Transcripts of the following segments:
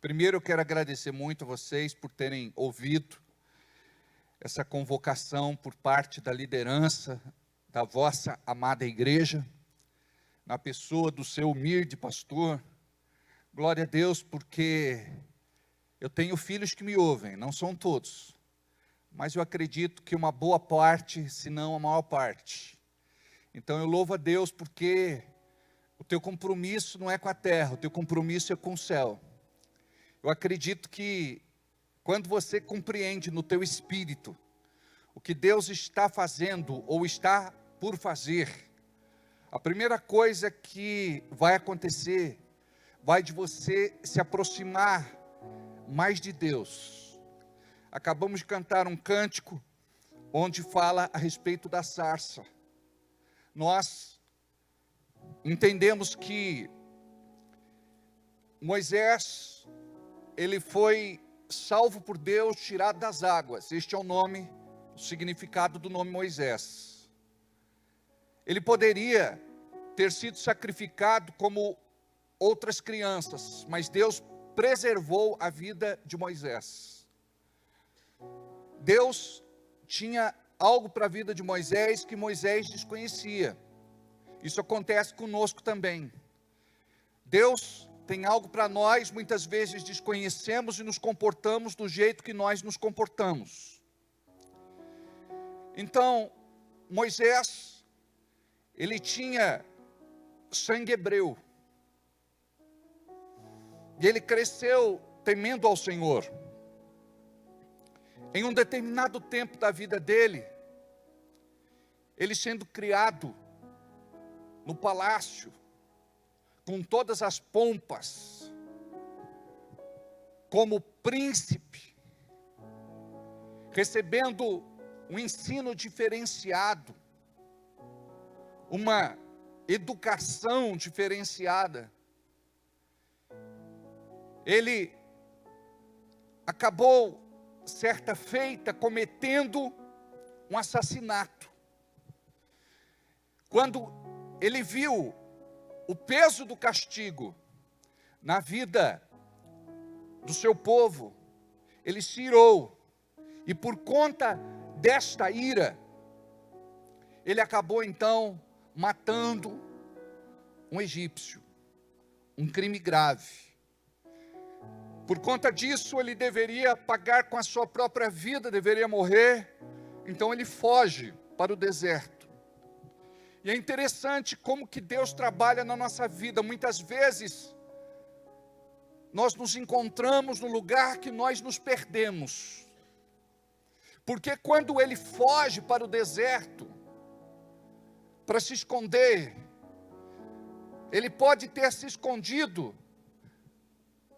Primeiro eu quero agradecer muito a vocês por terem ouvido essa convocação por parte da liderança da vossa amada igreja, na pessoa do seu humilde pastor. Glória a Deus, porque eu tenho filhos que me ouvem, não são todos, mas eu acredito que uma boa parte, se não a maior parte. Então eu louvo a Deus porque o teu compromisso não é com a terra, o teu compromisso é com o céu. Eu acredito que quando você compreende no teu espírito o que Deus está fazendo ou está por fazer, a primeira coisa que vai acontecer, vai de você se aproximar mais de Deus. Acabamos de cantar um cântico onde fala a respeito da sarça. Nós entendemos que Moisés, ele foi salvo por Deus, tirado das águas. Este é o nome, o significado do nome Moisés. Ele poderia ter sido sacrificado como outras crianças, mas Deus preservou a vida de Moisés. Deus tinha algo para a vida de Moisés que Moisés desconhecia. Isso acontece conosco também. Deus tem algo para nós, muitas vezes desconhecemos e nos comportamos do jeito que nós nos comportamos. Então, Moisés, ele tinha sangue hebreu. E ele cresceu temendo ao Senhor. Em um determinado tempo da vida dele, ele sendo criado no palácio, com todas as pompas, como príncipe, recebendo um ensino diferenciado, uma educação diferenciada, ele acabou, certa feita, cometendo um assassinato. Quando ele viu o peso do castigo na vida do seu povo, ele se irou, e por conta desta ira, ele acabou então matando um egípcio, um crime grave. Por conta disso, ele deveria pagar com a sua própria vida, deveria morrer, então ele foge para o deserto. E é interessante como que Deus trabalha na nossa vida. Muitas vezes, nós nos encontramos no lugar que nós nos perdemos. Porque quando ele foge para o deserto, para se esconder, ele pode ter se escondido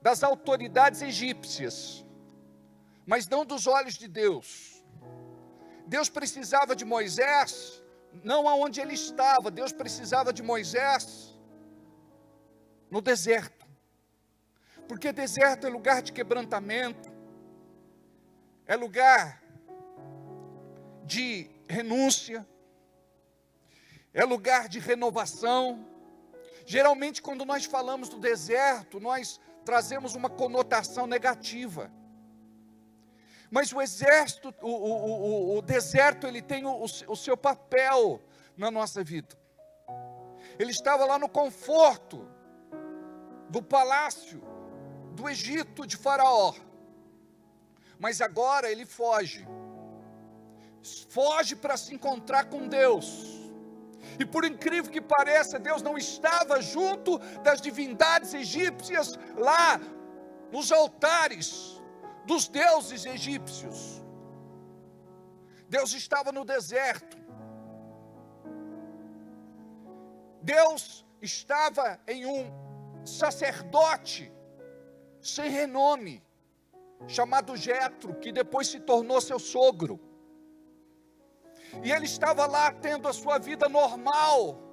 das autoridades egípcias, mas não dos olhos de Deus. Deus precisava de Moisés, não aonde ele estava. Deus precisava de Moisés no deserto, porque deserto é lugar de quebrantamento, é lugar de renúncia, é lugar de renovação. Geralmente quando nós falamos do deserto, nós trazemos uma conotação negativa. Mas o deserto, ele tem o seu papel na nossa vida. Ele estava lá no conforto do palácio do Egito de Faraó. Mas agora ele foge. Foge para se encontrar com Deus. E por incrível que pareça, Deus não estava junto das divindades egípcias lá nos altares dos deuses egípcios. Deus estava no deserto. Deus estava em um sacerdote sem renome, chamado Jetro, que depois se tornou seu sogro. E ele estava lá tendo a sua vida normal,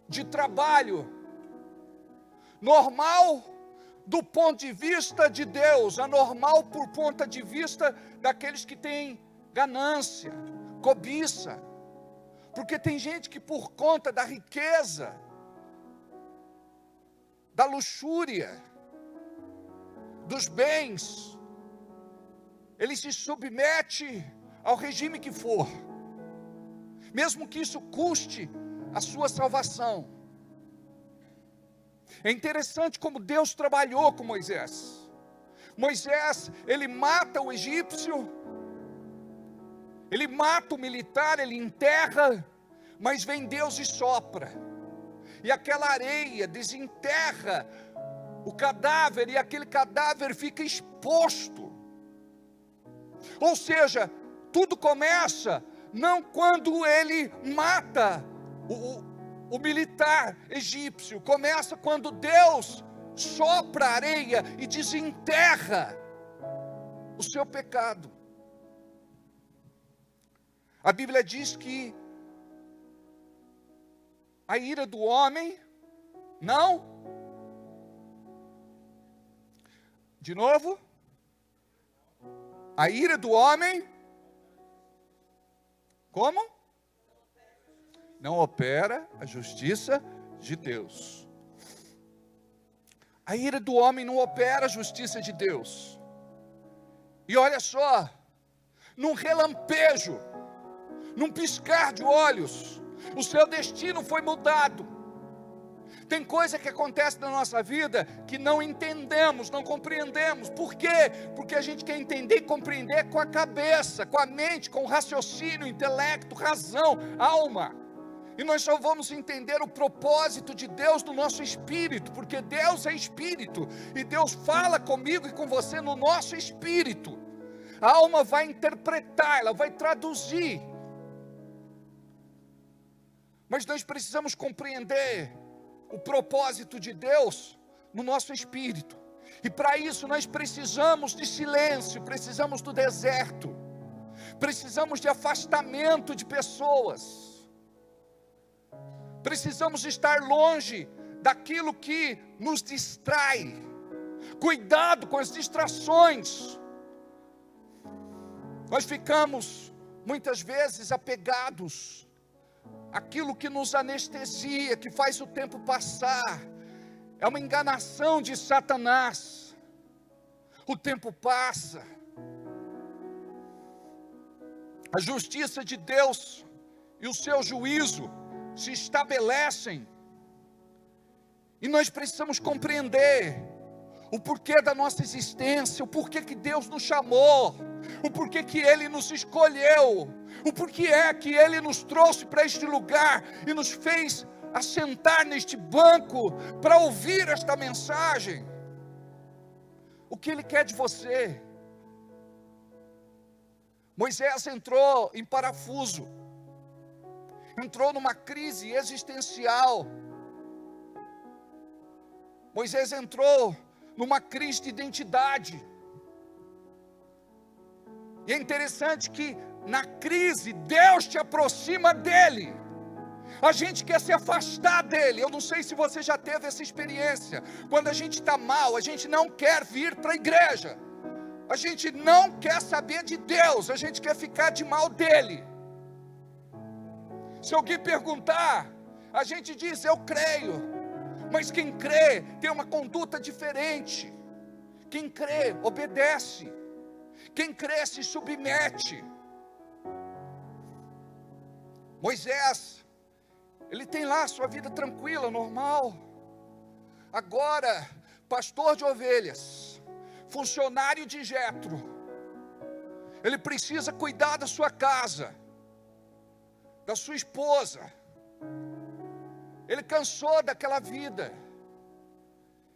de trabalho, normal do ponto de vista de Deus, anormal por ponto de vista daqueles que têm ganância, cobiça. Porque tem gente que por conta da riqueza, da luxúria, dos bens, ele se submete ao regime que for, mesmo que isso custe a sua salvação. É interessante como Deus trabalhou com Moisés. Moisés, ele mata o egípcio, ele mata o militar, ele enterra, mas vem Deus e sopra, e aquela areia desenterra o cadáver, e aquele cadáver fica exposto. Ou seja, tudo começa não quando ele mata o militar egípcio, começa quando Deus sopra a areia e desenterra o seu pecado. A Bíblia diz que a ira do homem não, de novo, a ira do homem, como? Não opera a justiça de Deus. A ira do homem não opera a justiça de Deus. E olha só, num relampejo, num piscar de olhos, o seu destino foi mudado. Tem coisa que acontece na nossa vida que não entendemos, não compreendemos. Por quê? Porque a gente quer entender e compreender com a cabeça, com a mente, com o raciocínio, intelecto, razão, alma. E nós só vamos entender o propósito de Deus no nosso espírito, porque Deus é espírito, e Deus fala comigo e com você no nosso espírito. A alma vai interpretar, ela vai traduzir. Mas nós precisamos compreender o propósito de Deus no nosso espírito. E para isso nós precisamos de silêncio, precisamos do deserto, precisamos de afastamento de pessoas, precisamos estar longe daquilo que nos distrai. Cuidado com as distrações. Nós ficamos muitas vezes apegados aquilo que nos anestesia, que faz o tempo passar, é uma enganação de Satanás. O tempo passa, a justiça de Deus e o seu juízo se estabelecem, e nós precisamos compreender o porquê da nossa existência, o porquê que Deus nos chamou, o porquê que Ele nos escolheu, o porquê é que Ele nos trouxe para este lugar e nos fez assentar neste banco para ouvir esta mensagem. O que Ele quer de você? Moisés entrou em parafuso, entrou numa crise existencial. Moisés entrou numa crise de identidade. E é interessante que na crise Deus te aproxima dele. A gente quer se afastar dele. Eu não sei se você já teve essa experiência. Quando a gente está mal, a gente não quer vir para a igreja, a gente não quer saber de Deus, a gente quer ficar de mal dele. Se alguém perguntar, a gente diz: eu creio. Mas quem crê tem uma conduta diferente. Quem crê obedece. Quem crê se submete. Moisés, ele tem lá a sua vida tranquila, normal. Agora, pastor de ovelhas, funcionário de Jetro, ele precisa cuidar da sua casa, da sua esposa. Ele cansou daquela vida.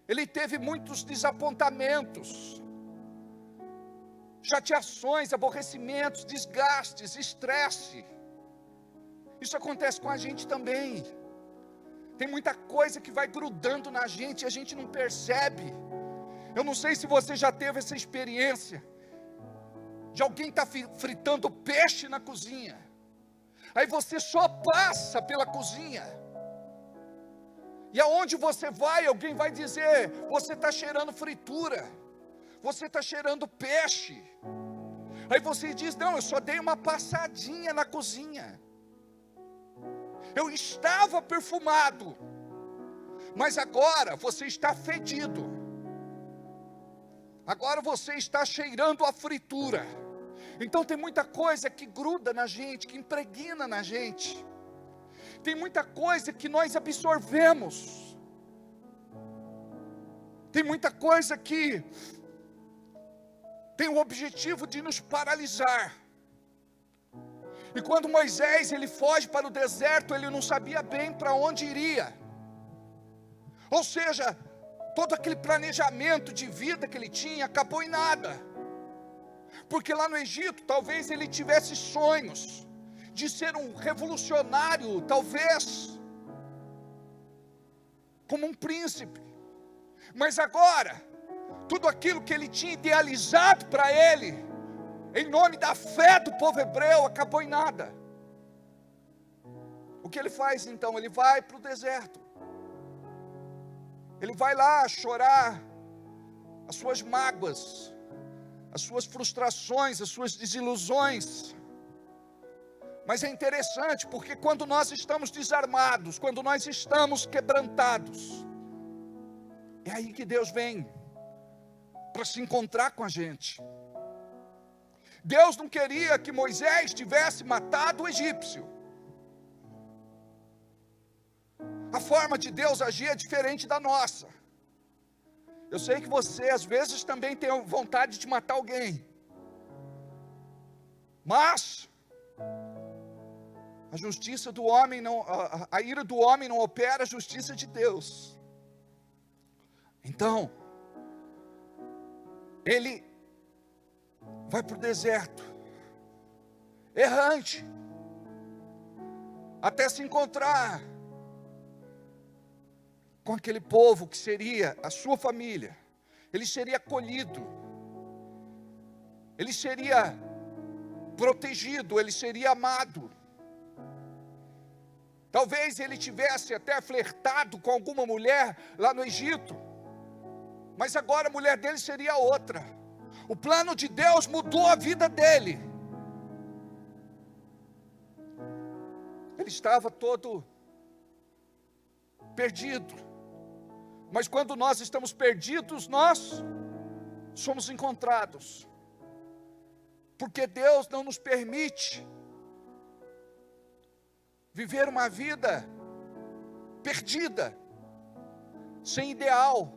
Ele teve muitos desapontamentos, chateações, aborrecimentos, desgastes, estresse. Isso acontece com a gente também. Tem muita coisa que vai grudando na gente e a gente não percebe. Eu não sei se você já teve essa experiência de alguém estar fritando peixe na cozinha. Aí você só passa pela cozinha. E aonde você vai, alguém vai dizer: você está cheirando fritura, você está cheirando peixe. Aí você diz: não, eu só dei uma passadinha na cozinha, eu estava perfumado, mas agora você está fedido. Agora você está cheirando a fritura. Então tem muita coisa que gruda na gente, que impregna na gente. Tem muita coisa que nós absorvemos. Tem muita coisa que tem o objetivo de nos paralisar. E quando Moisés ele foge para o deserto, ele não sabia bem para onde iria. Ou seja, todo aquele planejamento de vida que ele tinha acabou em nada. Porque lá no Egito, talvez ele tivesse sonhos de ser um revolucionário, talvez como um príncipe. Mas agora, tudo aquilo que ele tinha idealizado para ele, em nome da fé do povo hebreu, acabou em nada. O que ele faz então? Ele vai para o deserto. Ele vai lá chorar as suas mágoas, as suas frustrações, as suas desilusões. Mas é interessante, porque quando nós estamos desarmados, quando nós estamos quebrantados, é aí que Deus vem para se encontrar com a gente. Deus não queria que Moisés tivesse matado o egípcio. A forma de Deus agir é diferente da nossa. Eu sei que você às vezes também tem vontade de matar alguém. Mas a justiça do homem não, a ira do homem não opera a justiça de Deus. Então, ele vai para o deserto, errante, até se encontrar com aquele povo que seria a sua família. Ele seria acolhido, ele seria protegido, ele seria amado. Talvez ele tivesse até flertado com alguma mulher lá no Egito, mas agora a mulher dele seria outra. O plano de Deus mudou a vida dele. Ele estava todo perdido. Mas quando nós estamos perdidos, nós somos encontrados. Porque Deus não nos permite viver uma vida perdida, sem ideal,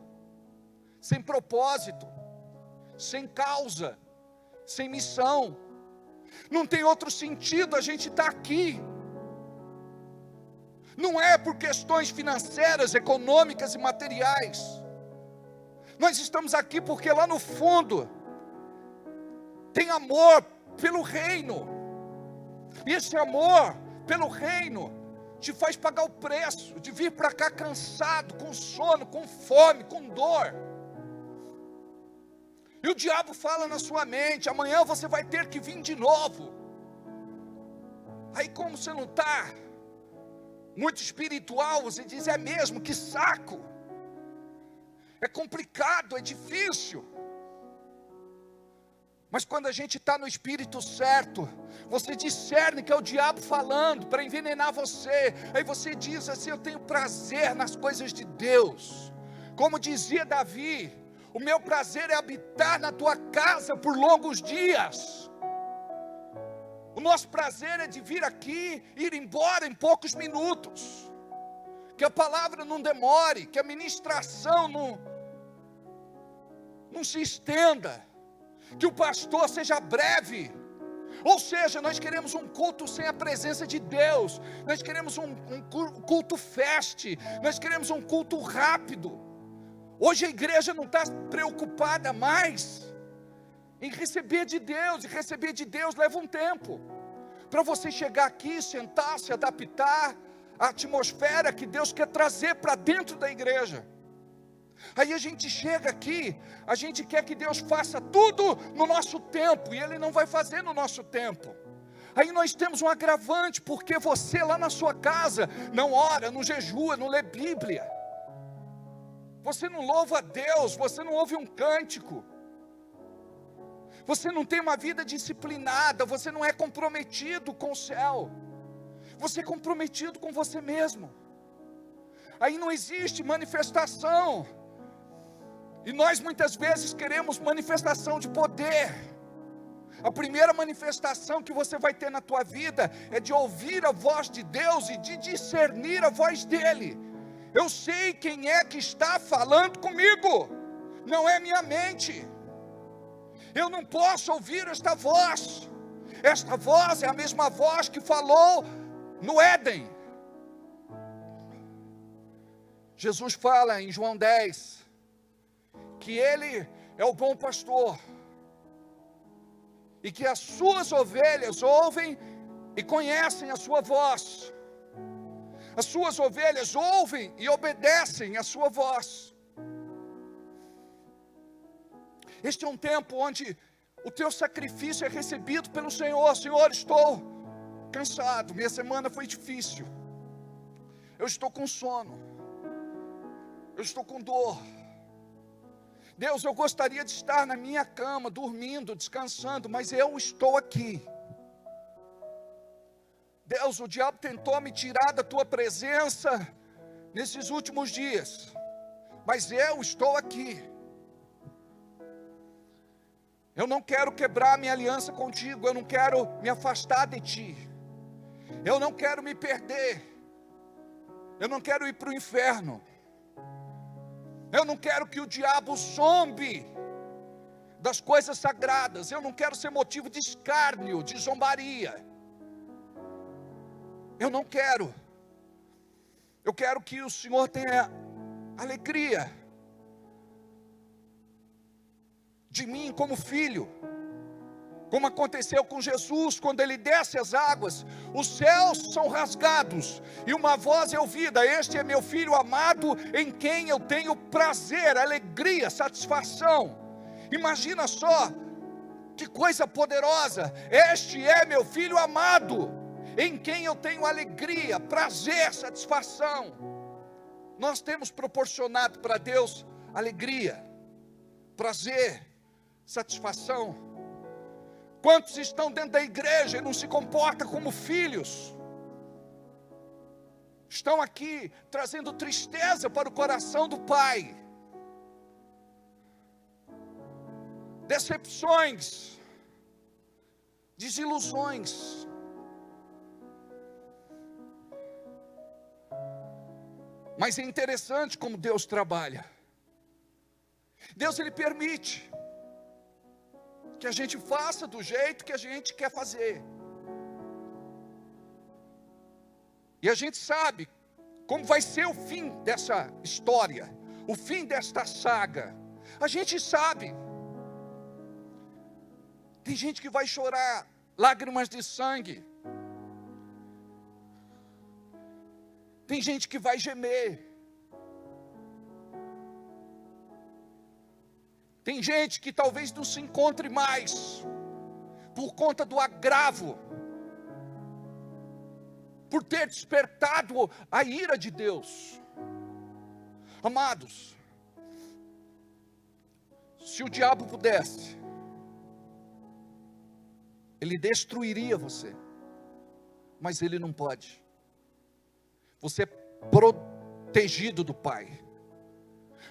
sem propósito, sem causa, sem missão. Não tem outro sentido a gente estar aqui. Não é por questões financeiras, econômicas e materiais. Nós estamos aqui porque lá no fundo tem amor pelo reino. E esse amor pelo reino te faz pagar o preço de vir para cá cansado, com sono, com fome, com dor. E o diabo fala na sua mente: amanhã você vai ter que vir de novo. Aí, como você não está muito espiritual, você diz: é mesmo, que saco. É complicado, é difícil. Mas quando a gente está no espírito certo, você discerne que é o diabo falando para envenenar você. Aí você diz assim: eu tenho prazer nas coisas de Deus. Como dizia Davi: o meu prazer é habitar na tua casa por longos dias. O nosso prazer é de vir aqui e ir embora em poucos minutos. Que a palavra não demore, que a ministração não se estenda, que o pastor seja breve. Ou seja, nós queremos um culto sem a presença de Deus. Nós queremos um culto fast. Nós queremos um culto rápido. Hoje a igreja não está preocupada mais em receber de Deus. E receber de Deus leva um tempo. Para você chegar aqui, sentar, se adaptar à atmosfera que Deus quer trazer para dentro da igreja. Aí a gente chega aqui, a gente quer que Deus faça tudo no nosso tempo, e Ele não vai fazer no nosso tempo. Aí nós temos um agravante, porque você lá na sua casa não ora, não jejua, não lê Bíblia. Você não louva a Deus, você não ouve um cântico. Você não tem uma vida disciplinada, você não é comprometido com o céu. Você é comprometido com você mesmo. Aí não existe manifestação. E nós muitas vezes queremos manifestação de poder. A primeira manifestação que você vai ter na tua vida é de ouvir a voz de Deus e de discernir a voz dele. Eu sei quem é que está falando comigo, não é minha mente. Eu não posso ouvir esta voz. Esta voz é a mesma voz que falou no Éden. Jesus fala em João 10 que ele é o bom pastor e que as suas ovelhas ouvem e conhecem a sua voz. As suas ovelhas ouvem e obedecem a sua voz. Este é um tempo onde o teu sacrifício é recebido pelo Senhor. Senhor, estou cansado, minha semana foi difícil, eu estou com sono, eu estou com dor. Deus, eu gostaria de estar na minha cama, dormindo, descansando, mas eu estou aqui. Deus, o diabo tentou me tirar da tua presença nesses últimos dias, mas eu estou aqui. Eu não quero quebrar minha aliança contigo, eu não quero me afastar de ti, eu não quero me perder, eu não quero ir para o inferno, eu não quero que o diabo zombe das coisas sagradas, eu não quero ser motivo de escárnio, de zombaria, eu não quero. Eu quero que o Senhor tenha alegria de mim como filho, como aconteceu com Jesus, quando ele desce as águas, os céus são rasgados, e uma voz é ouvida: este é meu filho amado, em quem eu tenho prazer, alegria, satisfação. Imagina só, que coisa poderosa, este é meu filho amado, em quem eu tenho alegria, prazer, satisfação. Nós temos proporcionado para Deus alegria, prazer, satisfação. Quantos estão dentro da igreja e não se comportam como filhos? Estão aqui trazendo tristeza para o coração do Pai. Decepções, desilusões. Mas é interessante como Deus trabalha. Deus, ele permite que a gente faça do jeito que a gente quer fazer. E a gente sabe como vai ser o fim dessa história, o fim desta saga. A gente sabe. Tem gente que vai chorar lágrimas de sangue. Tem gente que vai gemer. Tem gente que talvez não se encontre mais, por conta do agravo, por ter despertado a ira de Deus. Amados, se o diabo pudesse, ele destruiria você, mas ele não pode. Você é protegido do Pai.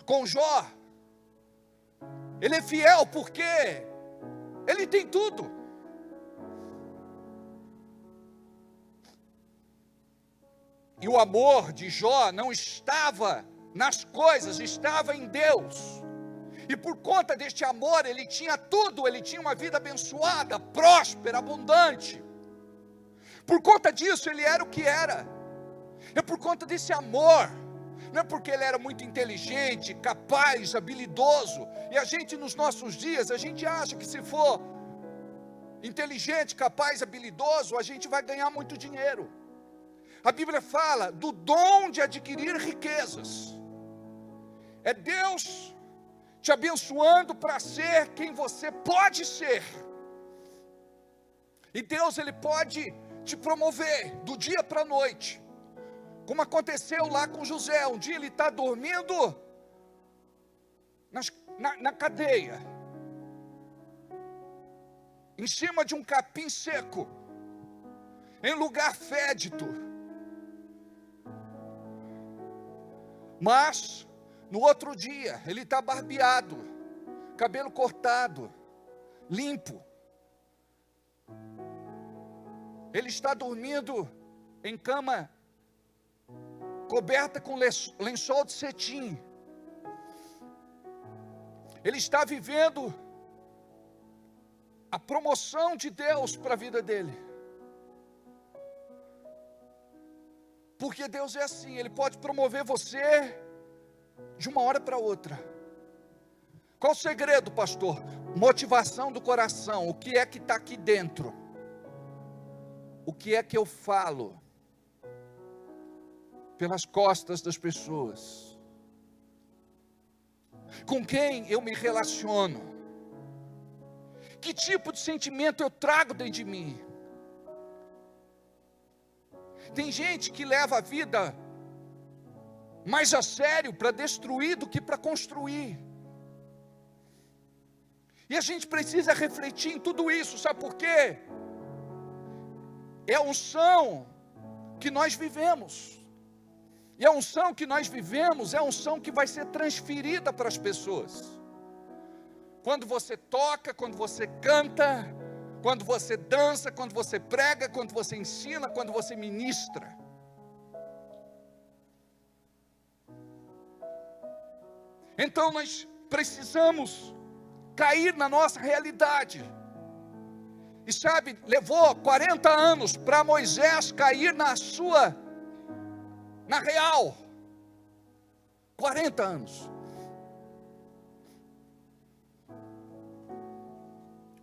Com Jó, ele é fiel porque ele tem tudo. E o amor de Jó não estava nas coisas, estava em Deus. E por conta deste amor, ele tinha tudo, ele tinha uma vida abençoada, próspera, abundante. Por conta disso, ele era o que era. É por conta desse amor. Não é porque ele era muito inteligente, capaz, habilidoso. E a gente nos nossos dias, a gente acha que se for inteligente, capaz, habilidoso, a gente vai ganhar muito dinheiro. A Bíblia fala do dom de adquirir riquezas. É Deus te abençoando para ser quem você pode ser. E Deus, ele pode te promover do dia para a noite. Como aconteceu lá com José. Um dia ele está dormindo na cadeia, em cima de um capim seco, em lugar fédido. Mas No outro dia, ele está barbeado, cabelo cortado, limpo. Ele está dormindo em cama coberta com lençol de cetim. Ele está vivendo a promoção de Deus para a vida dele. Porque Deus é assim, Ele pode promover você de uma hora para outra. Qual o segredo, pastor? Motivação do coração. O que é que está aqui dentro? O que é que eu falo pelas costas das pessoas? Com quem eu me relaciono? Que tipo de sentimento eu trago dentro de mim? Tem gente que leva a vida mais a sério para destruir do que para construir. E a gente precisa refletir em tudo isso, sabe por quê? É a unção que nós vivemos. E a unção que nós vivemos é a unção que vai ser transferida para as pessoas. Quando você toca, quando você canta, quando você dança, quando você prega, quando você ensina, quando você ministra. Então nós precisamos cair na nossa realidade. E sabe, levou 40 anos para Moisés cair na real. 40 anos.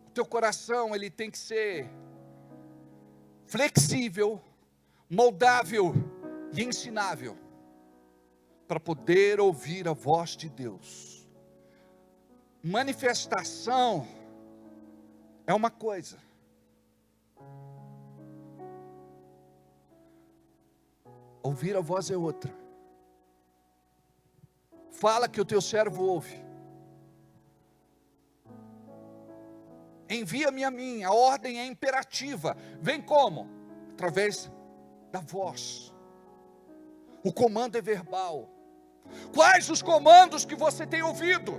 O teu coração, ele tem que ser flexível, moldável e ensinável, para poder ouvir a voz de Deus. Manifestação é uma coisa, ouvir a voz é outra. Fala que o teu servo ouve. Envia-me a mim, a ordem é imperativa. Vem como? Através da voz. O comando é verbal. Quais os comandos que você tem ouvido?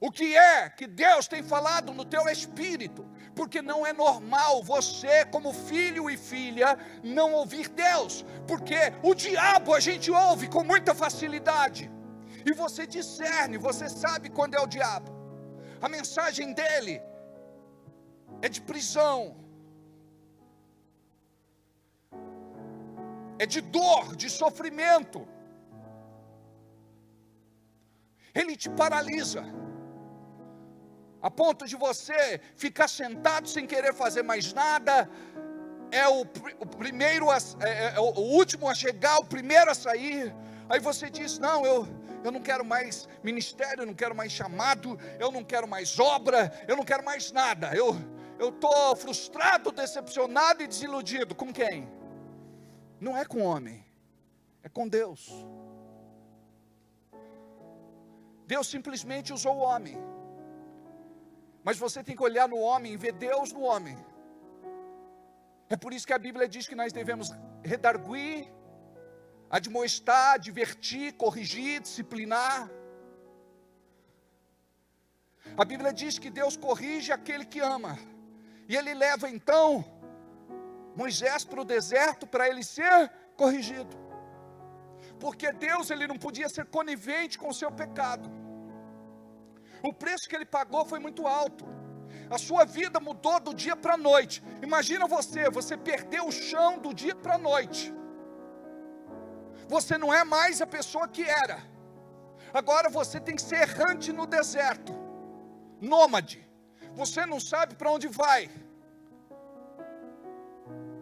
O que é que Deus tem falado no teu espírito? Porque não é normal você, como filho e filha, não ouvir Deus. Porque o diabo a gente ouve com muita facilidade. E você discerne, você sabe quando é o diabo. A mensagem dele é de prisão, é de dor, de sofrimento. Ele te paralisa, a ponto de você ficar sentado sem querer fazer mais nada. É o primeiro, é o último a chegar, o primeiro a sair. Aí você diz: não, eu não quero mais ministério, eu não quero mais chamado, eu não quero mais obra, eu não quero mais nada. Eu estou frustrado, decepcionado e desiludido. Com quem? Não é com o homem, é com Deus. Deus simplesmente usou o homem. Mas você tem que olhar no homem e ver Deus no homem. É por isso que a Bíblia diz que nós devemos redarguir, admoestar, advertir, corrigir, disciplinar. A Bíblia diz que Deus corrige aquele que ama. E Ele leva então Moisés para o deserto para ele ser corrigido. Porque Deus, Ele não podia ser conivente com o seu pecado. O preço que Ele pagou foi muito alto. A sua vida mudou do dia para a noite. Imagina você perdeu o chão do dia para a noite. Você não é mais a pessoa que era. Agora você tem que ser errante no deserto, nômade. Você não sabe para onde vai.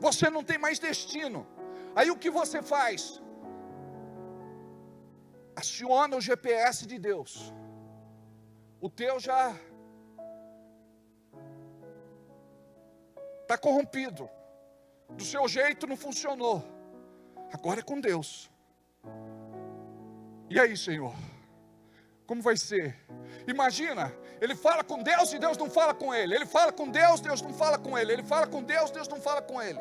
Você não tem mais destino. Aí o que você faz? Aciona o GPS de Deus. O teu já está corrompido. Do seu jeito não funcionou. Agora é com Deus. E aí, Senhor? Como vai ser? Imagina, ele fala com Deus e Deus não fala com ele. Ele fala com Deus, Deus não fala com ele. Ele fala com Deus, Deus não fala com ele.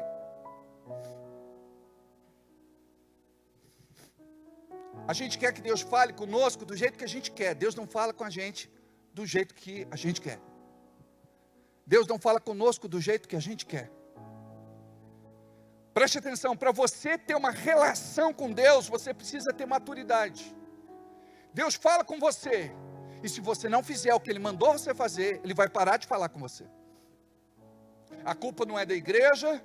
A gente quer que Deus fale conosco do jeito que a gente quer. Deus não fala com a gente do jeito que a gente quer. Deus não fala conosco do jeito que a gente quer. Preste atenção, para você ter uma relação com Deus, você precisa ter maturidade. Deus fala com você, e se você não fizer o que Ele mandou você fazer, Ele vai parar de falar com você. A culpa não é da igreja,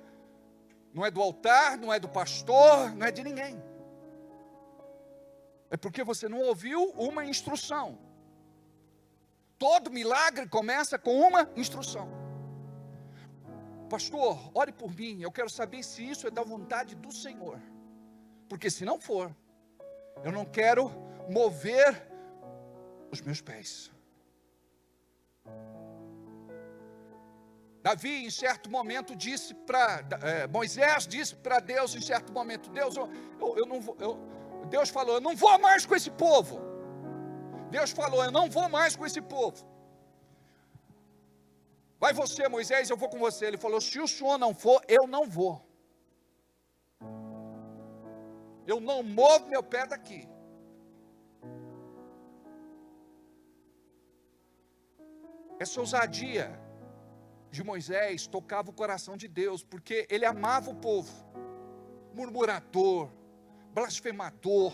não é do altar, não é do pastor, não é de ninguém. É porque você não ouviu uma instrução. Todo milagre começa com uma instrução. Pastor, ore por mim, eu quero saber se isso é da vontade do Senhor. Porque se não for, eu não quero mover os meus pés. Davi, em certo momento, disse para Moisés disse para Deus, em certo momento: Deus, eu não vou, Deus falou: eu não vou mais com esse povo. Deus falou: eu não vou mais com esse povo. Vai você, Moisés, eu vou com você. Ele falou: se o senhor não for, eu não vou. Eu não movo meu pé daqui. Essa ousadia de Moisés tocava o coração de Deus, porque ele amava o povo. Murmurador, blasfemador,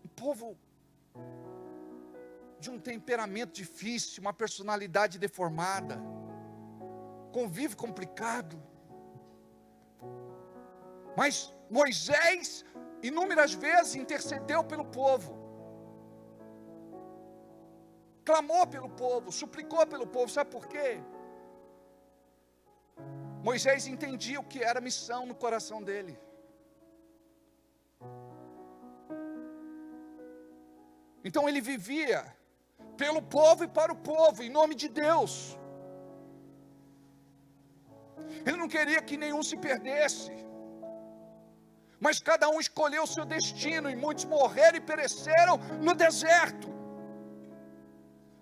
um povo de um temperamento difícil, uma personalidade deformada, convívio complicado. Mas Moisés inúmeras vezes intercedeu pelo povo, clamou pelo povo, suplicou pelo povo. Sabe por quê? Moisés entendia o que era missão no coração dele. Então ele vivia pelo povo e para o povo, em nome de Deus. Ele não queria que nenhum se perdesse, mas cada um escolheu o seu destino, e muitos morreram e pereceram no deserto,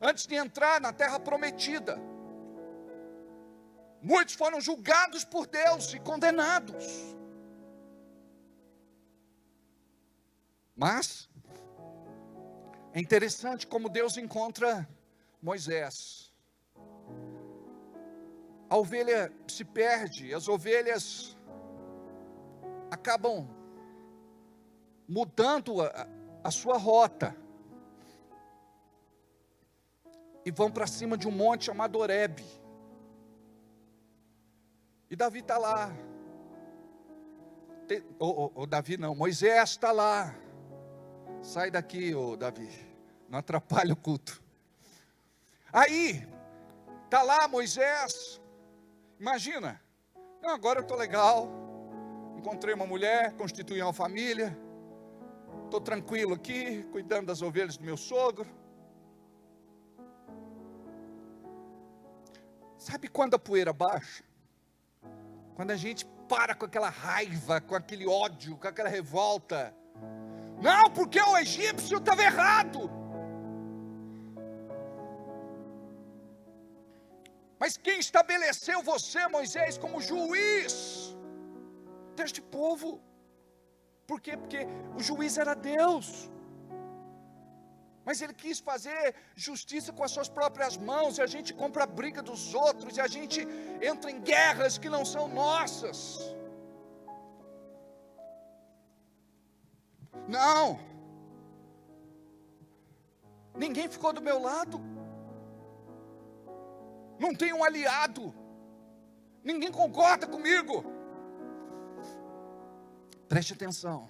antes de entrar na terra prometida. Muitos foram julgados por Deus e condenados. Mas é interessante como Deus encontra Moisés. A ovelha se perde, as ovelhas acabam mudando a sua rota e vão para cima de um monte chamado Horebe. E Davi está lá. Davi não, Moisés está lá. Sai daqui, Davi, não atrapalha o culto. Aí, está lá Moisés. Imagina, não, agora eu estou legal, encontrei uma mulher, constituí uma família, estou tranquilo aqui, cuidando das ovelhas do meu sogro. Sabe quando a poeira baixa? Quando a gente para com aquela raiva, com aquele ódio, com aquela revolta. Não, porque o egípcio estava errado. Mas quem estabeleceu você, Moisés, como juiz deste povo? Por quê? Porque o juiz era Deus. Mas ele quis fazer justiça com as suas próprias mãos, e a gente compra a briga dos outros, e a gente entra em guerras que não são nossas. Não, ninguém ficou do meu lado, não tem um aliado, ninguém concorda comigo. Preste atenção,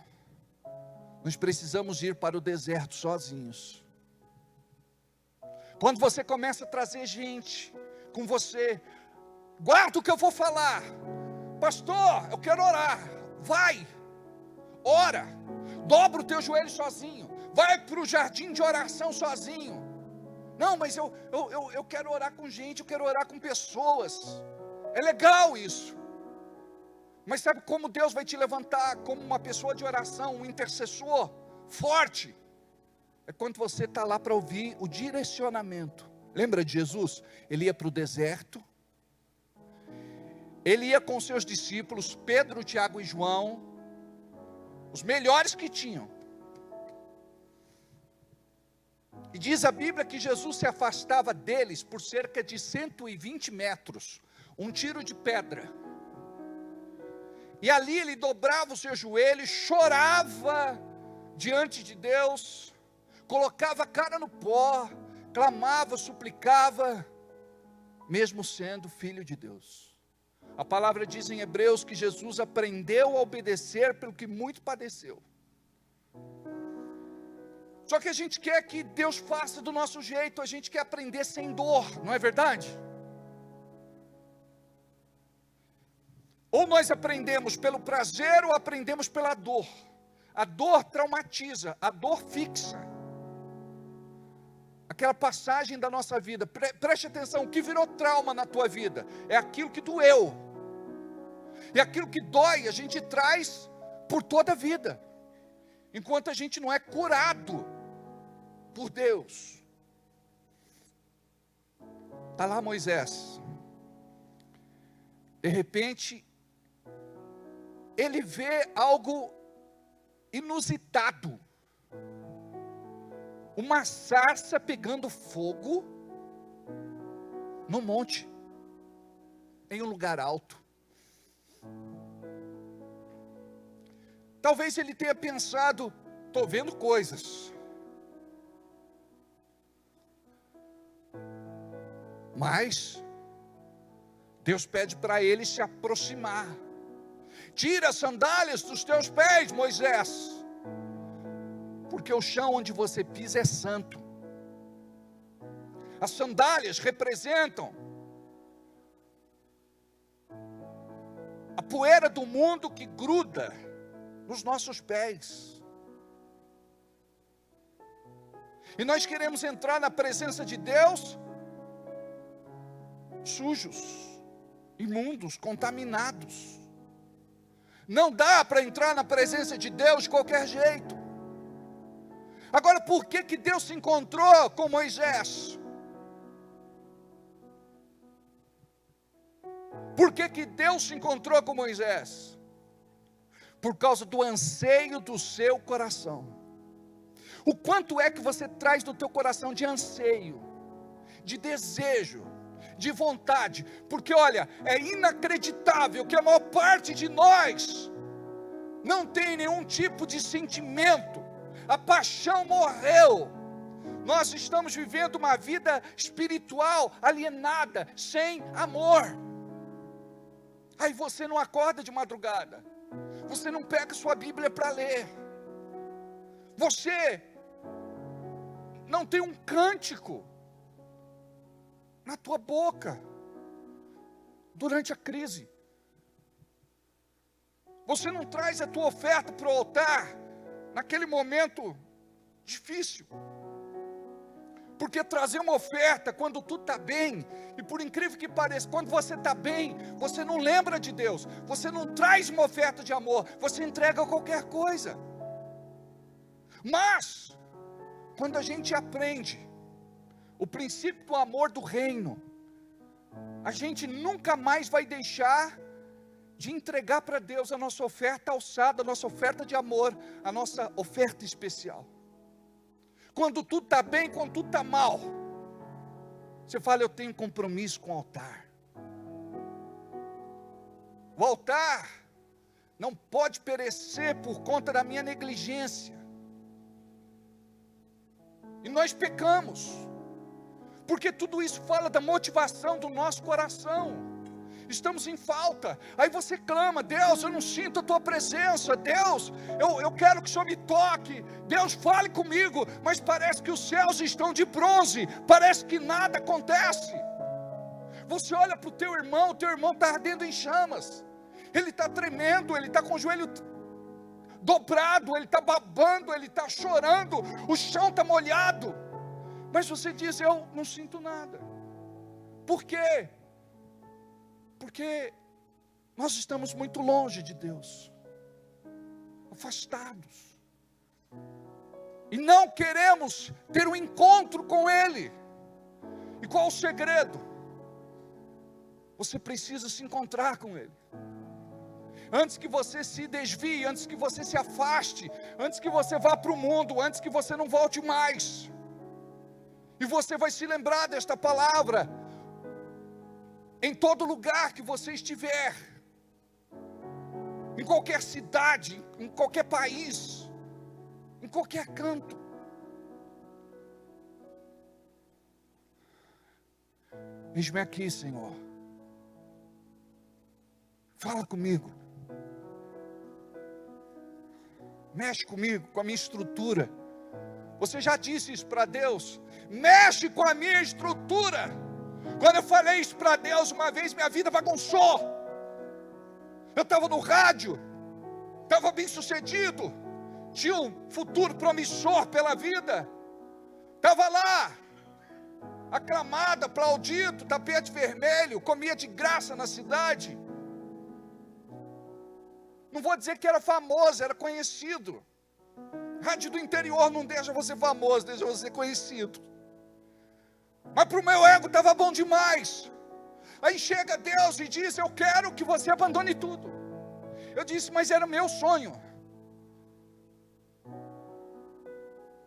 nós precisamos ir para o deserto sozinhos. Quando você começa a trazer gente com você, guarda o que eu vou falar. Pastor, eu quero orar. Vai, ora, dobra o teu joelho sozinho. Vai para o jardim de oração sozinho. Não, mas eu quero orar com gente, eu quero orar com pessoas. É legal isso. Mas sabe como Deus vai te levantar como uma pessoa de oração, um intercessor forte? É quando você está lá para ouvir o direcionamento. Lembra de Jesus? Ele ia para o deserto. Ele ia com seus discípulos, Pedro, Tiago e João. os melhores que tinham. E diz a Bíblia que Jesus se afastava deles por cerca de 120 metros, um tiro de pedra. E ali ele dobrava os seus joelhos, chorava diante de Deus, colocava a cara no pó, clamava, suplicava, mesmo sendo filho de Deus. A palavra diz em Hebreus que Jesus aprendeu a obedecer pelo que muito padeceu. Só que a gente quer que Deus faça do nosso jeito, a gente quer aprender sem dor, não é verdade? Ou nós aprendemos pelo prazer ou aprendemos pela dor. A dor traumatiza, a dor fixa. Aquela passagem da nossa vida, preste atenção, o que virou trauma na tua vida? É aquilo que doeu. E aquilo que dói, a gente traz por toda a vida. Enquanto a gente não é curado por Deus. Está lá Moisés. De repente, ele vê algo inusitado. Uma sarça pegando fogo no monte, em um lugar alto. Talvez ele tenha pensado, estou vendo coisas. Mas Deus pede para ele se aproximar. Tira as sandálias dos teus pés, Moisés, porque o chão onde você pisa é santo. As sandálias representam a poeira do mundo que gruda nos nossos pés. E nós queremos entrar na presença de Deus sujos, imundos, contaminados. Não dá para entrar na presença de Deus de qualquer jeito. Agora, por que Deus se encontrou com Moisés? Por que Deus se encontrou com Moisés? Por causa do anseio do seu coração. O quanto é que você traz do teu coração de anseio, de desejo, de vontade? Porque olha, é inacreditável que a maior parte de nós não tem nenhum tipo de sentimento. A paixão morreu. Nós estamos vivendo uma vida espiritual alienada, sem amor. Aí você não acorda de madrugada, você não pega sua Bíblia para ler, você não tem um cântico na tua boca durante a crise. Você não traz a tua oferta para o altar naquele momento difícil. Porque trazer uma oferta quando tudo está bem, e por incrível que pareça, quando você está bem, você não lembra de Deus, você não traz uma oferta de amor, você entrega qualquer coisa. Mas, quando a gente aprende o princípio do amor do reino, a gente nunca mais vai deixar de entregar para Deus a nossa oferta alçada, a nossa oferta de amor, a nossa oferta especial. Quando tudo está bem, quando tudo está mal, você fala, eu tenho compromisso com o altar. O altar não pode perecer por conta da minha negligência. E nós pecamos, porque tudo isso fala da motivação do nosso coração. Estamos em falta. Aí você clama, Deus, eu não sinto a tua presença. Deus, eu quero que o Senhor me toque. Deus, fale comigo. Mas parece que os céus estão de bronze. Parece que nada acontece. Você olha para o teu irmão está ardendo em chamas. Ele está tremendo, ele está com o joelho dobrado, ele está babando, ele está chorando, o chão está molhado. Mas você diz, eu não sinto nada. Por quê? Porque nós estamos muito longe de Deus, afastados, e não queremos ter um encontro com Ele. E qual o segredo? Você precisa se encontrar com Ele. antes que você se desvie, antes que você se afaste, antes que você vá para o mundo, antes que você não volte mais. E você vai se lembrar desta palavra em todo lugar que você estiver, em qualquer cidade, em qualquer país, em qualquer canto. Eis-me aqui, Senhor. Fala comigo. Mexe comigo, com a minha estrutura. Você já disse isso para Deus? Mexe com a minha estrutura. Quando eu falei isso para Deus uma vez, minha vida bagunçou. Eu estava no rádio, estava bem sucedido, tinha um futuro promissor pela vida, estava lá, aclamado, aplaudido, tapete vermelho, comia de graça na cidade. Não vou dizer que era famoso, era conhecido. Rádio do interior não deixa você famoso, deixa você conhecido. Mas para o meu ego estava bom demais. Aí chega Deus e diz: eu quero que você abandone tudo. Eu disse: mas era meu sonho.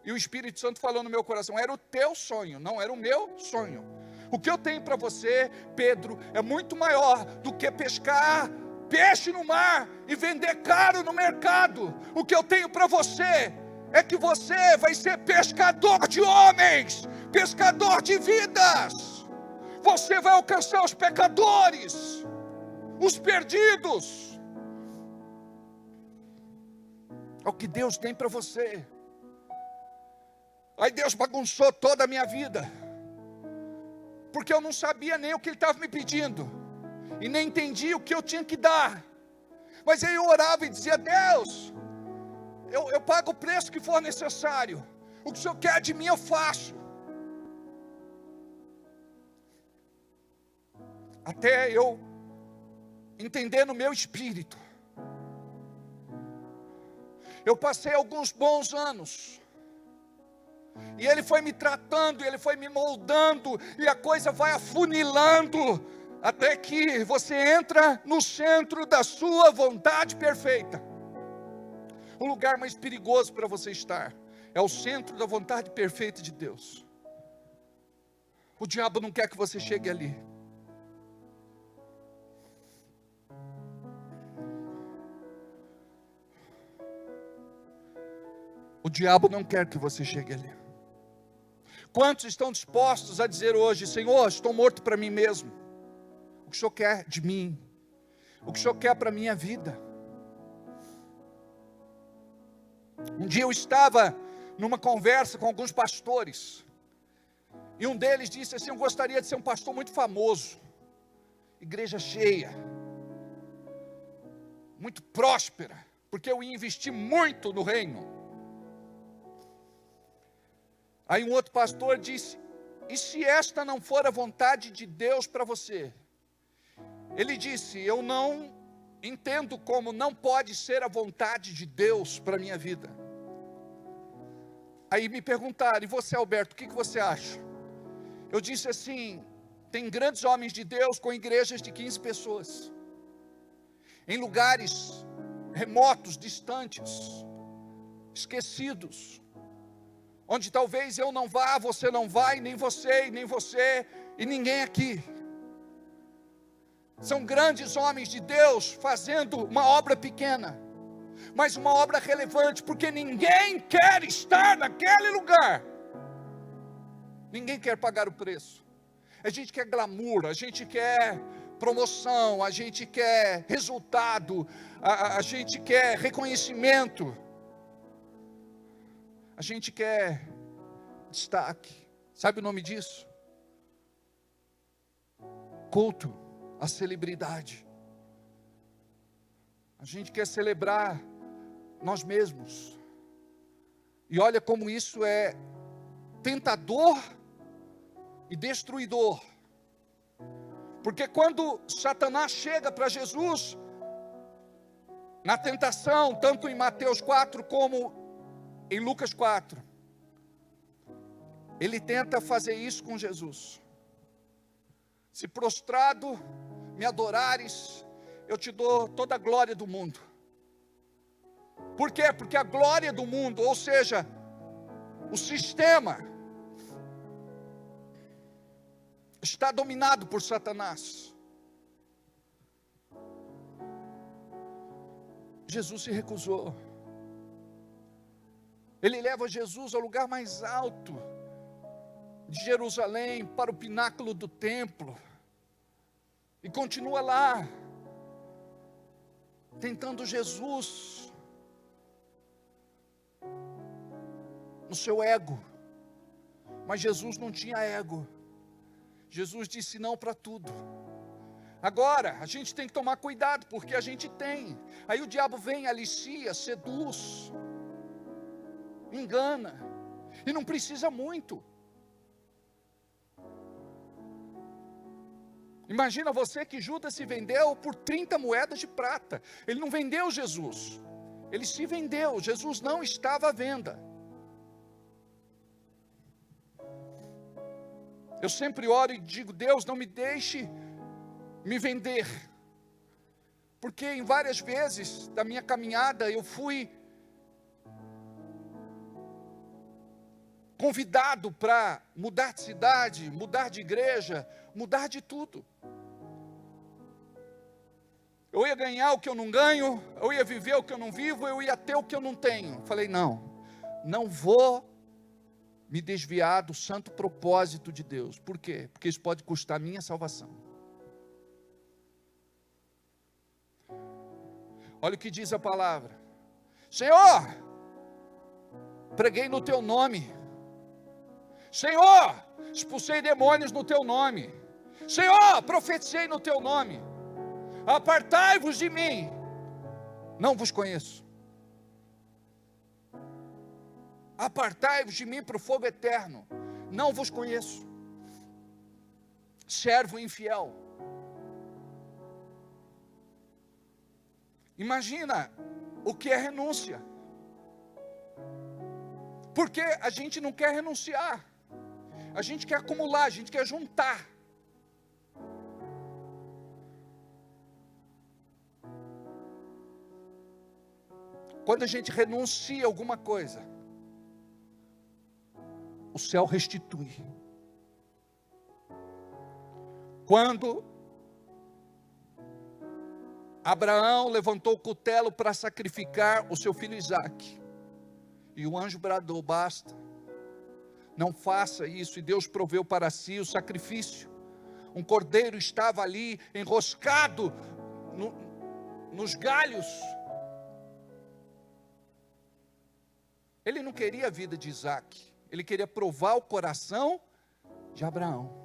E o Espírito Santo falou no meu coração: era o teu sonho, não era o meu sonho. O que eu tenho para você, Pedro, é muito maior do que pescar peixe no mar e vender caro no mercado. O que eu tenho para você é que você vai ser pescador de homens, pescador de vidas. Você vai alcançar os pecadores, os perdidos. É o que Deus tem para você. Aí Deus bagunçou toda a minha vida, porque eu não sabia nem o que Ele estava me pedindo, e nem entendia o que eu tinha que dar. Mas aí eu orava e dizia: Deus, eu pago o preço que for necessário. O que o Senhor quer de mim eu faço. Até eu entender no meu espírito. Eu passei alguns bons anos, e Ele foi me tratando, Ele foi me moldando, e a coisa vai afunilando, até que você entra no centro da sua vontade perfeita. O lugar mais perigoso para você estar é o centro da vontade perfeita de Deus. O diabo não quer que você chegue ali. O diabo não quer que você chegue ali. Quantos estão dispostos a dizer hoje: Senhor, estou morto para mim mesmo. O que o Senhor quer de mim? O que o Senhor quer para a minha vida? Um dia eu estava numa conversa com alguns pastores, e um deles disse assim: eu gostaria de ser um pastor muito famoso, igreja cheia, muito próspera, porque eu ia investir muito no reino. Aí um outro pastor disse: e se esta não for a vontade de Deus para você? Ele disse: eu não entendo como não pode ser a vontade de Deus para a minha vida. Aí me perguntaram: e você, Alberto, o que você acha? Eu disse assim: tem grandes homens de Deus com igrejas de 15 pessoas, em lugares remotos, distantes, esquecidos, onde talvez eu não vá, você não vai, nem você, e ninguém aqui. São grandes homens de Deus fazendo uma obra pequena, mas uma obra relevante, porque ninguém quer estar naquele lugar. Ninguém quer pagar o preço. A gente quer glamour, a gente quer promoção, a gente quer resultado, a gente quer reconhecimento, a gente quer destaque. Sabe o nome disso? Culto à celebridade. A gente quer celebrar nós mesmos. E olha como isso é tentador e destruidor. Porque quando Satanás chega para Jesus, na tentação, tanto em Mateus 4 como em Lucas 4, ele tenta fazer isso com Jesus. Se prostrado me adorares, eu te dou toda a glória do mundo. Por quê? Porque a glória do mundo, ou seja, o sistema, está dominado por Satanás. Jesus se recusou. Ele leva Jesus ao lugar mais alto de Jerusalém, para o pináculo do templo, e continua lá, tentando Jesus no seu ego. Mas Jesus não tinha ego. Jesus disse não para tudo. Agora, a gente tem que tomar cuidado, porque a gente tem. Aí o diabo vem, alicia, seduz, engana, e não precisa muito. Imagina você que Judas se vendeu por 30 moedas de prata. Ele não vendeu Jesus, ele se vendeu. Jesus não estava à venda. Eu sempre oro e digo: Deus, não me deixe me vender, porque em várias vezes da minha caminhada eu fui convidado para mudar de cidade, mudar de igreja, mudar de tudo. Eu ia ganhar o que eu não ganho, eu ia viver o que eu não vivo, eu ia ter o que eu não tenho. Falei, não vou me desviar do santo propósito de Deus. Por quê? Porque isso pode custar a minha salvação. Olha o que diz a palavra: Senhor, preguei no teu nome. Senhor, expulsei demônios no teu nome. Senhor, profetizei no teu nome. Apartai-vos de mim, não vos conheço. Apartai-vos de mim para o fogo eterno, não vos conheço. Servo infiel. Imagina o que é renúncia. Porque a gente não quer renunciar, a gente quer acumular, a gente quer juntar. Quando a gente renuncia a alguma coisa, o céu restitui. Quando Abraão levantou o cutelo para sacrificar o seu filho Isaque, e o anjo bradou: basta, não faça isso. E Deus proveu para si o sacrifício. Um cordeiro estava ali, enroscado nos galhos. Ele não queria a vida de Isaque, ele queria provar o coração de Abraão.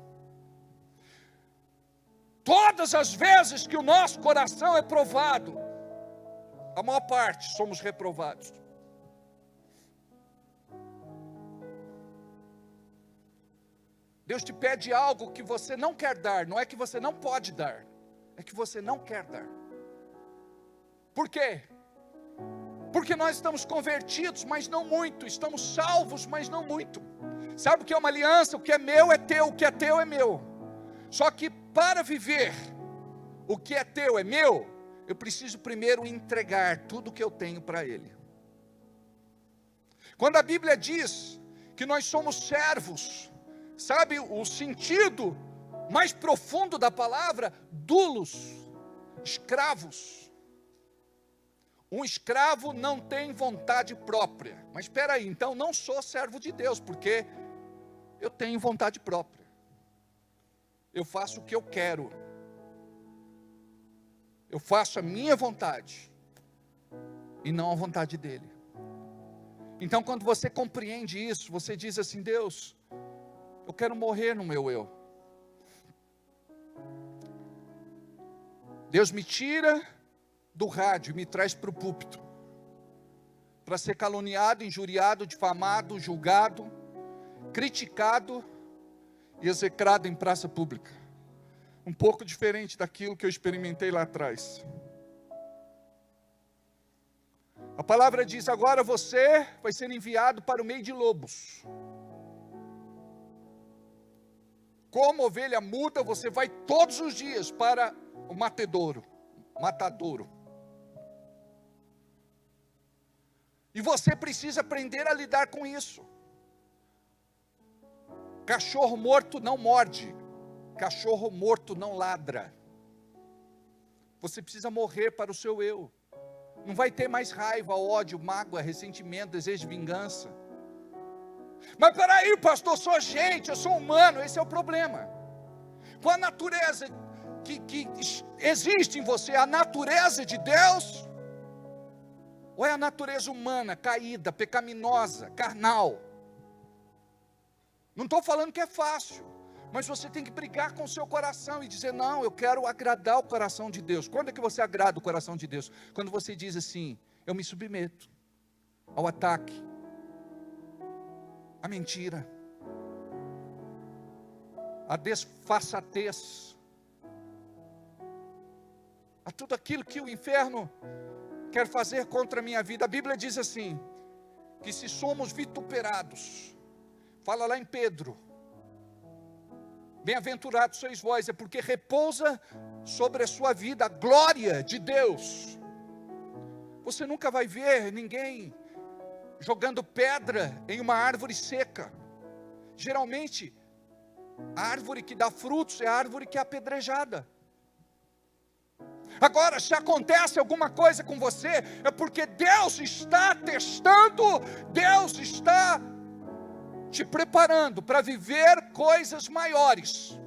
Todas as vezes que o nosso coração é provado, a maior parte somos reprovados. Deus te pede algo que você não quer dar. Não é que você não pode dar, é que você não quer dar. Por quê? Porque nós estamos convertidos, mas não muito. Estamos salvos, mas não muito. Sabe o que é uma aliança? O que é meu é teu, o que é teu é meu. Só que para viver o que é teu é meu, eu preciso primeiro entregar tudo que eu tenho para Ele. Quando a Bíblia diz que nós somos servos, sabe o sentido mais profundo da palavra? Doulos, escravos. Um escravo não tem vontade própria. Mas espera aí, então não sou servo de Deus, porque eu tenho vontade própria. Eu faço o que eu quero. Eu faço a minha vontade e não a vontade dele. Então quando você compreende isso, você diz assim: Deus, eu quero morrer no meu eu. Deus me tira do rádio e me traz para o púlpito, para ser caluniado, injuriado, difamado, julgado, criticado e execrado em praça pública. Um pouco diferente daquilo que eu experimentei lá atrás. A palavra diz: agora você vai ser enviado para o meio de lobos. Como ovelha muda, você vai todos os dias para o matedouro, matadouro. E você precisa aprender a lidar com isso. Cachorro morto não morde. Cachorro morto não ladra. Você precisa morrer para o seu eu. Não vai ter mais raiva, ódio, mágoa, ressentimento, desejo de vingança. Mas peraí, pastor, eu sou gente, eu sou humano. Esse é o problema. Com a natureza que existe em você, a natureza de Deus, ou é a natureza humana, caída, pecaminosa, carnal? Não estou falando que é fácil, mas você tem que brigar com o seu coração e dizer, não, eu quero agradar o coração de Deus. Quando é que você agrada o coração de Deus? Quando você diz assim, eu me submeto ao ataque, à mentira, à desfaçatez, a tudo aquilo que o inferno quer fazer contra a minha vida. A Bíblia diz assim, que se somos vituperados, fala lá em Pedro, bem-aventurados sois vós, é porque repousa sobre a sua vida a glória de Deus. Você nunca vai ver ninguém jogando pedra em uma árvore seca. Geralmente, a árvore que dá frutos é a árvore que é apedrejada. Agora, se acontece alguma coisa com você, é porque Deus está testando, Deus está te preparando para viver coisas maiores.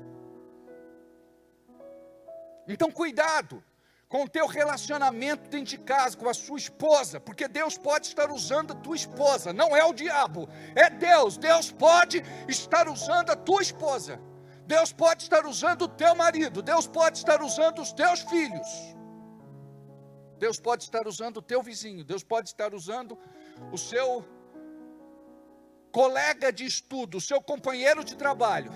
Então cuidado com o teu relacionamento dentro de casa, com a sua esposa, porque Deus pode estar usando a tua esposa, não é o diabo, é Deus. Deus pode estar usando a tua esposa, Deus pode estar usando o teu marido, Deus pode estar usando os teus filhos, Deus pode estar usando o teu vizinho, Deus pode estar usando o seu colega de estudo, o seu companheiro de trabalho.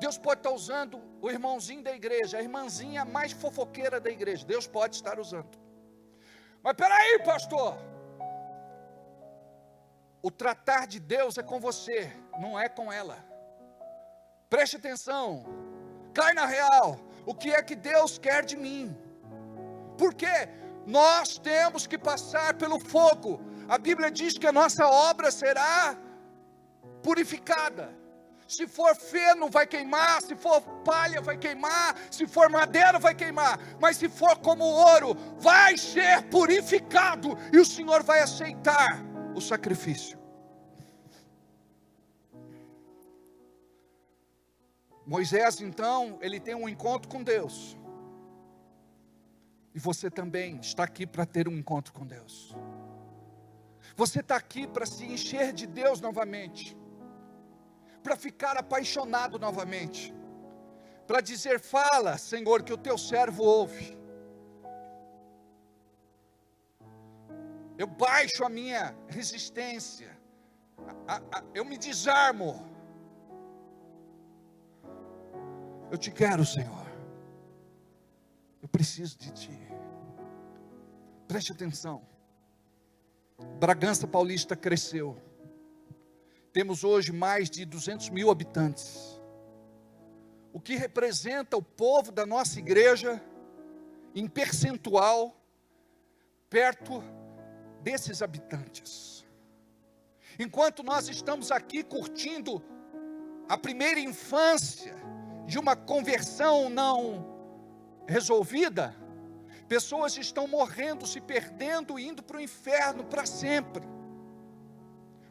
Deus pode estar usando o irmãozinho da igreja, a irmãzinha mais fofoqueira da igreja. Deus pode estar usando. Mas peraí, pastor, o tratar de Deus é com você, não é com ela. Preste atenção, cai na real. O que é que Deus quer de mim? Porque nós temos que passar pelo fogo. A Bíblia diz que a nossa obra será purificada. Se for feno vai queimar, se for palha vai queimar, se for madeira vai queimar, mas se for como ouro, vai ser purificado, e o Senhor vai aceitar o sacrifício. Moisés então, ele tem um encontro com Deus, e você também está aqui para ter um encontro com Deus. Você está aqui para se encher de Deus novamente, para ficar apaixonado novamente, para dizer, fala Senhor, que o teu servo ouve. Eu baixo a minha resistência, eu me desarmo. Eu te quero, Senhor, eu preciso de ti. Preste atenção. Bragança Paulista cresceu. Temos hoje mais de 200 mil habitantes. O que representa o povo da nossa igreja, em percentual, perto desses habitantes. Enquanto nós estamos aqui curtindo a primeira infância de uma conversão não resolvida, pessoas estão morrendo, se perdendo, indo para o inferno para sempre.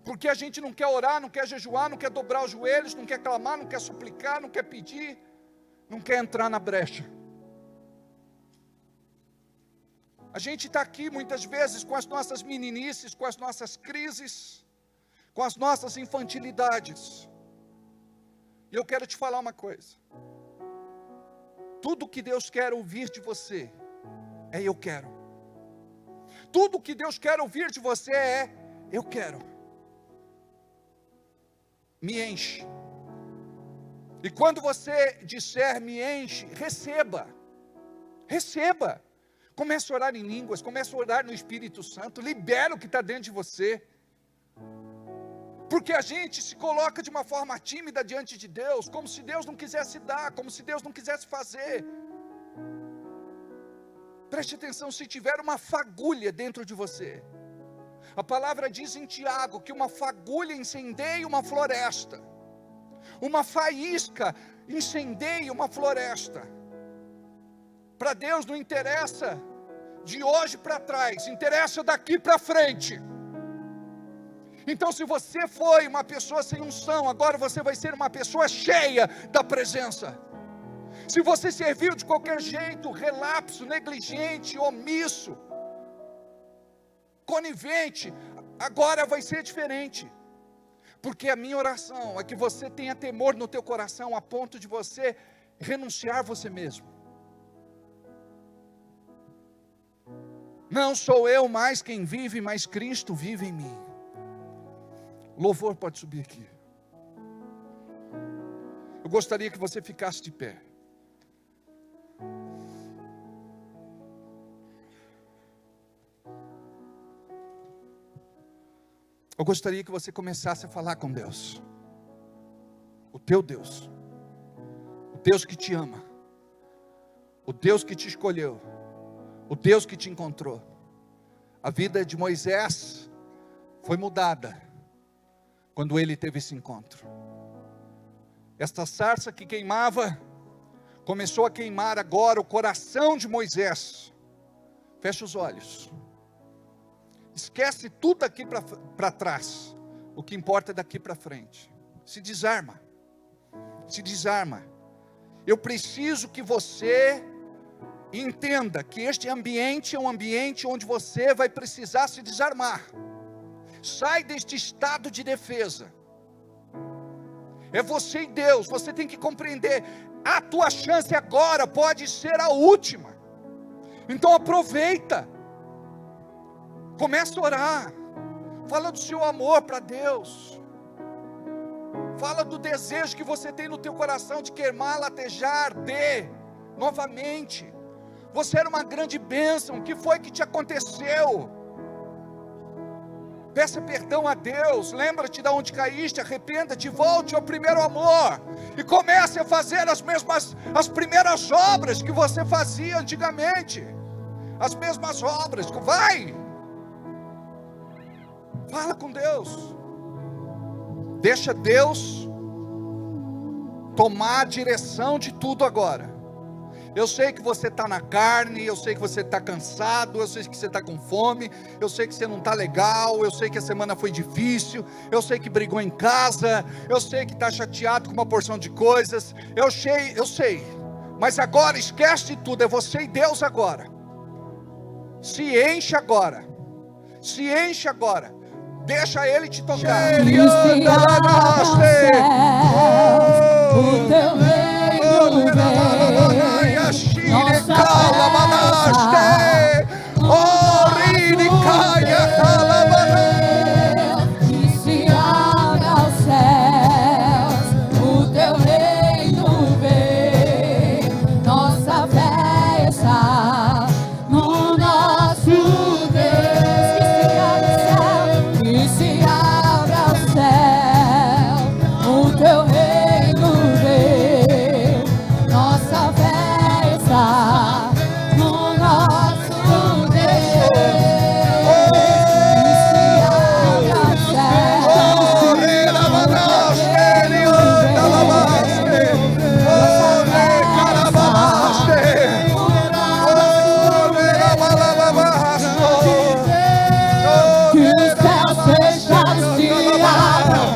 Porque a gente não quer orar, não quer jejuar, não quer dobrar os joelhos, não quer clamar, não quer suplicar, não quer pedir, não quer entrar na brecha. A gente está aqui muitas vezes com as nossas meninices, com as nossas crises, com as nossas infantilidades. E eu quero te falar uma coisa. Tudo que Deus quer ouvir de você é eu quero. Tudo que Deus quer ouvir de você é eu quero. Me enche. E quando você disser me enche, receba. Receba. Comece a orar em línguas, comece a orar no Espírito Santo, libera o que está dentro de você. Porque a gente se coloca de uma forma tímida diante de Deus, como se Deus não quisesse dar, como se Deus não quisesse fazer. Preste atenção, se tiver uma fagulha dentro de você, a palavra diz em Tiago que uma fagulha incendeia uma floresta, uma faísca incendeia uma floresta. Para Deus não interessa de hoje para trás, interessa daqui para frente. Então, se você foi uma pessoa sem unção, agora você vai ser uma pessoa cheia da presença. Se você serviu de qualquer jeito, relapso, negligente, omisso, conivente, agora vai ser diferente. Porque a minha oração é que você tenha temor no teu coração a ponto de você renunciar a você mesmo. Não sou eu mais quem vive, mas Cristo vive em mim. Louvor pode subir aqui. Eu gostaria que você ficasse de pé. Eu gostaria que você começasse a falar com Deus. O teu Deus. O Deus que te ama. O Deus que te escolheu. O Deus que te encontrou. A vida de Moisés foi mudada quando ele teve esse encontro. Esta sarça que queimava começou a queimar agora o coração de Moisés. Fecha os olhos. Esquece tudo daqui para trás. O que importa é daqui para frente. Se desarma. Se desarma. Eu preciso que você entenda que este ambiente é um ambiente onde você vai precisar se desarmar. Sai deste estado de defesa. É você e Deus. Você tem que compreender. A tua chance agora pode ser a última. Então aproveita. Começa a orar. Fala do seu amor para Deus. Fala do desejo que você tem no teu coração de queimar, latejar, novamente. Você era uma grande bênção. O que foi que te aconteceu? Peça perdão a Deus. Lembra-te de onde caíste. Arrependa-te. Volte ao primeiro amor. E comece a fazer as primeiras obras que você fazia antigamente. As mesmas obras. Vai. Fala com Deus. Deixa Deus tomar a direção de tudo agora. Eu sei que você está na carne, eu sei que você está cansado, eu sei que você está com fome, eu sei que você não está legal, eu sei que a semana foi difícil, eu sei que brigou em casa, eu sei que está chateado com uma porção de coisas, eu sei, mas agora esquece de tudo, é você e Deus agora. Se enche agora, deixa Ele te tocar. O teu reino vem. Que se abra os céus, o teu reino vem. Nossa fé está no nosso Deus. Que se abra o céu, o teu reino vem. Nossa fé está no nosso Deus. Que se abra o céu, que os céus fechados se abram,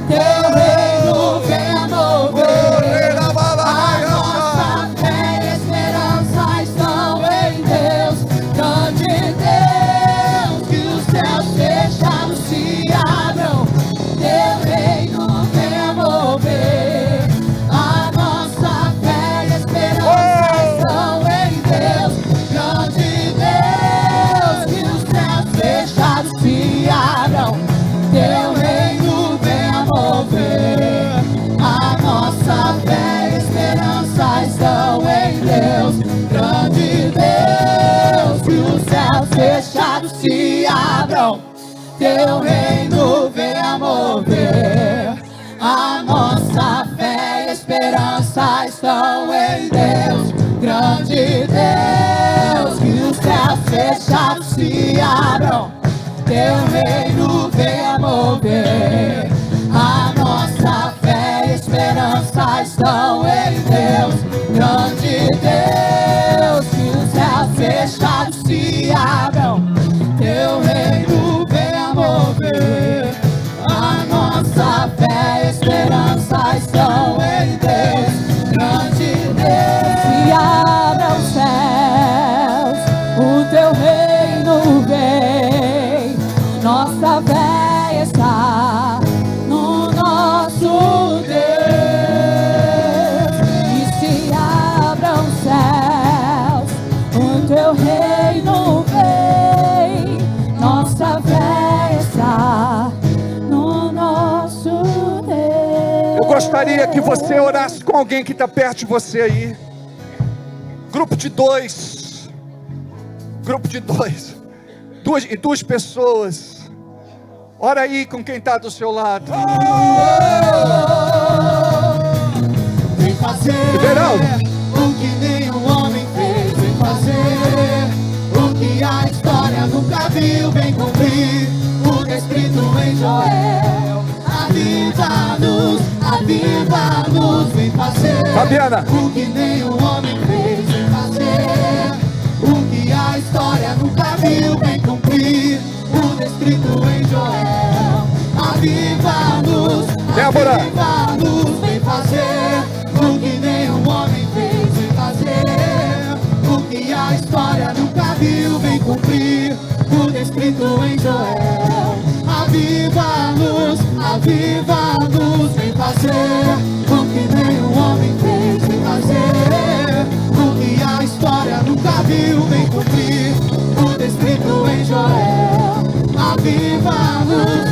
teu reino venha mover. A nossa fé e esperança estão em Deus, grande Deus. Que os céus fechados se abram, teu reino venha mover. A nossa fé e esperança estão em Deus, grande Deus. Que os céus fechados se abram, teu reino venha mover. A nossa fé e esperança estão em Deus, grande Deus. Que os céus fechados se abram, teu reino venha mover. A nossa fé e esperança estão em Deus, grande Deus. Que fechados se abram, teu reino venha mover. A nossa fé e esperança estão em Deus, grande Deus. Que os céus fechados se abram, teu reino venha mover. A nossa fé e esperança estão em Deus, grande Deus. Se abram os céus, o teu reino vem. Nossa fé está no nosso Deus. E se abram os céus, o teu reino vem. Nossa fé está no nosso Deus. Eu gostaria que você orasse com alguém que está perto de você aí. Grupo de dois. Grupo de dois. Duas pessoas. Ora aí com quem está do seu lado. Vem fazer Verão. o que nenhum homem fez. Vem fazer o que a história nunca viu. Vem cumprir o descrito em Joel. Aviva-nos, aviva-nos. Vem fazer Fabiana. o que nenhum homem fez. Vem fazer o que a história nunca viu. Vem cumprir o descrito em Joel. Aviva-nos, Débora. aviva-nos. Vem fazer o que nenhum homem fez. Vem fazer o que a história nunca viu. Vem cumprir o descrito em Joel. Aviva-nos, aviva-nos. Vem fazer o que nenhum homem fez. Vem fazer o que a história nunca viu. Vem cumprir o descrito em Joel. Aviva-nos,